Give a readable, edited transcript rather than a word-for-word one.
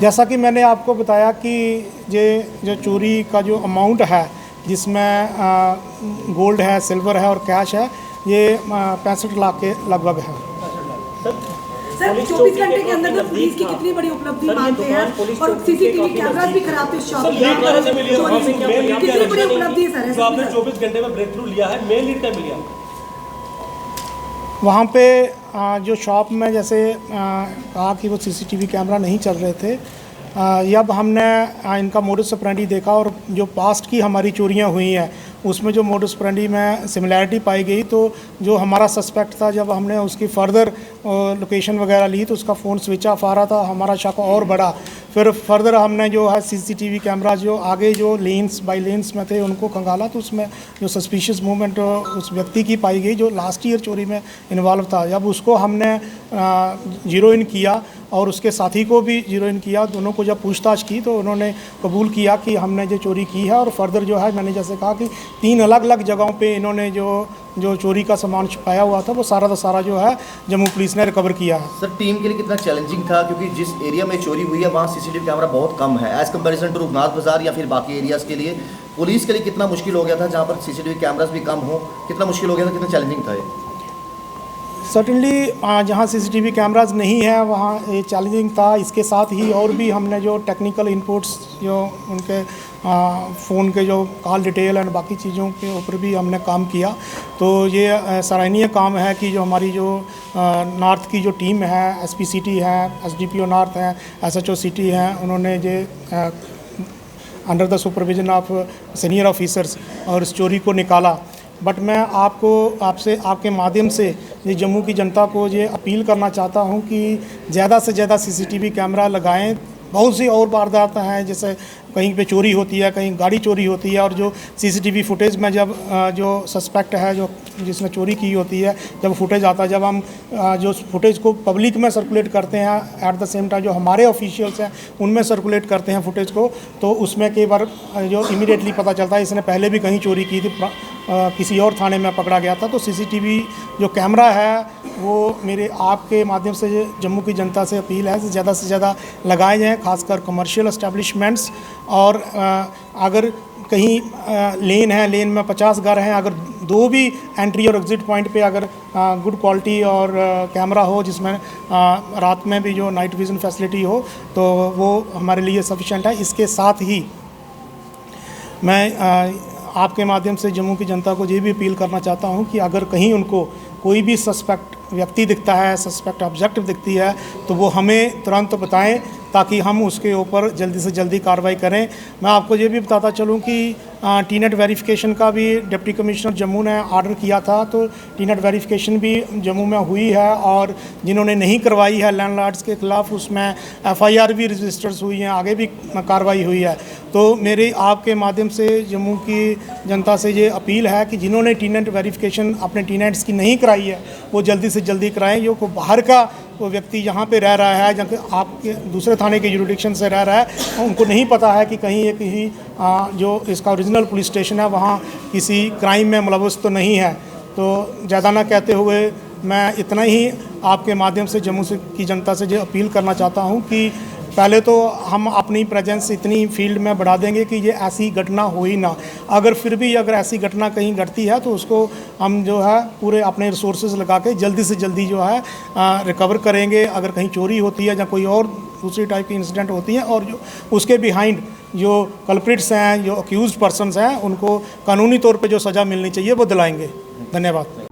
जैसा कि मैंने आपको बताया कि ये जो चोरी का जो अमाउंट है, जिसमें गोल्ड है, सिल्वर है और कैश है, ये 65 लाख के लगभग है। सर 24 घंटे के अंदर तो पुलिस की कितनी बड़ी उपलब्धि मानते हैं और सीसीटीवी कैमरास भी खराब थे शॉप में, कितनी बड़ी उपलब्धि सर है। आपने 24 घंटे में ब्रेक थ्रू लिया है, मेन लीड क्या मिली आपको? वहाँ पे जो शॉप में जैसे कहा कि वो सीसीटीवी कैमरा नहीं चल रहे थे, जब हमने इनका मोडस ऑपरेंडी देखा और जो पास्ट की हमारी चोरियां हुई हैं उसमें जो मोडस ऑपरेंडी में सिमिलैरिटी पाई गई, तो जो हमारा सस्पेक्ट था, जब हमने उसकी फर्दर लोकेशन वगैरह ली तो उसका फ़ोन स्विच ऑफ आ रहा था। हमारा शक और बढ़ा। फिर फर्दर हमने जो है सीसीटीवी कैमरा जो आगे जो लेन्स बाई लेन्स में थे उनको खंगाला, तो उसमें जो सस्पिशियस मूवमेंट उस व्यक्ति की पाई गई जो लास्ट ईयर चोरी में इन्वॉल्व था। जब उसको हमने जीरो इन किया और उसके साथी को भी जीरो इन किया, दोनों को जब पूछताछ की तो उन्होंने कबूल किया कि हमने जो चोरी की है। और फर्दर जो है मैंने जैसे कहा कि 3 अलग अलग जगहों पे इन्होंने जो चोरी का सामान छुपाया हुआ था वो सारा का सारा जो है जम्मू पुलिस ने रिकवर किया है। सर टीम के लिए कितना चैलेंजिंग था, क्योंकि जिस एरिया में चोरी हुई है वहाँ सीसीटीवी कैमरा बहुत कम है एज़ कम्पेरिजन टू रघुनाथ बाजार या फिर बाकी एरियाज़ के लिए पुलिस के लिए कितना मुश्किल हो गया था जहाँ पर सीसीटीवी कैमरास भी कम हो, कितना मुश्किल हो गया था, कितना चैलेंजिंग था ये? सर्टनली जहाँ सीसीटीवी कैमराज नहीं है वहाँ ये चैलेंजिंग था। इसके साथ ही और भी हमने जो टेक्निकल इनपुट्स जो उनके फ़ोन के जो कॉल डिटेल एंड बाकी चीज़ों के ऊपर भी हमने काम किया। तो ये सराहनीय काम है कि जो हमारी जो नॉर्थ की जो टीम है, एसपी सिटी है, एसडीपीओ नॉर्थ है, एसएचओ सिटी हैं, उन्होंने ये under the supervision of senior officers और इस चोरी को निकाला। बट मैं आपसे आपके माध्यम से ये जम्मू की जनता को ये अपील करना चाहता हूँ कि ज़्यादा से ज़्यादा सीसीटीवी कैमरा लगाएं। बहुत सी और वारदात हैं, जैसे कहीं पे चोरी होती है, कहीं गाड़ी चोरी होती है, और जो सीसीटीवी फुटेज में जब जो सस्पेक्ट है जो जिसने चोरी की होती है, जब फुटेज आता है, जब हम जो फुटेज को पब्लिक में सर्कुलेट करते हैं, एट द सेम टाइम जो हमारे ऑफिशियल्स हैं उनमें सर्कुलेट करते हैं फुटेज को, तो उसमें कई बार जो इमीडिएटली पता चलता है इसने पहले भी कहीं चोरी की थी, किसी और थाने में पकड़ा गया था। तो सीसीटीवी जो कैमरा है वो मेरे आपके माध्यम से जम्मू की जनता से अपील है कि ज़्यादा से ज़्यादा लगाए जाएँ, खासकर कमर्शियल एस्टेब्लिशमेंट्स। और अगर कहीं लेन है, लेन में 50 घर हैं, अगर 2 भी एंट्री और एग्ज़िट पॉइंट पे अगर गुड क्वालिटी और कैमरा हो जिसमें रात में भी जो नाइट विज़न फैसिलिटी हो तो वो हमारे लिए सफिशेंट है। इसके साथ ही मैं आपके माध्यम से जम्मू की जनता को ये भी अपील करना चाहता हूँ कि अगर कहीं उनको कोई भी सस्पेक्ट व्यक्ति दिखता है, सस्पेक्ट ऑब्जेक्ट दिखती है, तो वो हमें तुरंत बताएं ताकि हम उसके ऊपर जल्दी से जल्दी कार्रवाई करें। मैं आपको ये भी बताता चलूँ कि टीनेट वेरिफिकेशन का भी डिप्टी कमिश्नर जम्मू ने ऑर्डर किया था, तो टीनेट वेरिफिकेशन भी जम्मू में हुई है और जिन्होंने नहीं करवाई है लैंडलॉर्ड्स के ख़िलाफ़ उसमें एफआईआर भी रजिस्टर्स हुई हैं, आगे भी कार्रवाई हुई है। तो मेरे आपके माध्यम से जम्मू की जनता से ये अपील है कि जिन्होंने टीनेट वेरिफिकेशन अपने टीनेट्स की नहीं कराई है वो जल्दी से जल्दी कराएं। जो को बाहर का वो व्यक्ति यहाँ पे रह रहा है, जहाँ आपके दूसरे थाने के जुरिडिक्शन से रह रहा है, उनको नहीं पता है कि कहीं एक ही जो इसका ओरिजिनल पुलिस स्टेशन है वहाँ किसी क्राइम में मुलव्वस तो नहीं है। तो ज़्यादा ना कहते हुए मैं इतना ही आपके माध्यम से जम्मू से की जनता से ये अपील करना चाहता हूँ कि पहले तो हम अपनी प्रेजेंस इतनी फील्ड में बढ़ा देंगे कि ये ऐसी घटना हो ही ना। अगर फिर भी अगर ऐसी घटना कहीं घटती है तो उसको हम जो है पूरे अपने रिसोर्सेज लगा के जल्दी से जल्दी जो है रिकवर करेंगे। अगर कहीं चोरी होती है या कोई और दूसरी टाइप की इंसिडेंट होती हैं और जो उसके बिहाइंड जो कल्प्रिट्स हैं, जो अक्यूज्ड पर्सनस हैं, उनको कानूनी तौर पे जो सज़ा मिलनी चाहिए वो दिलाएंगे। धन्यवाद।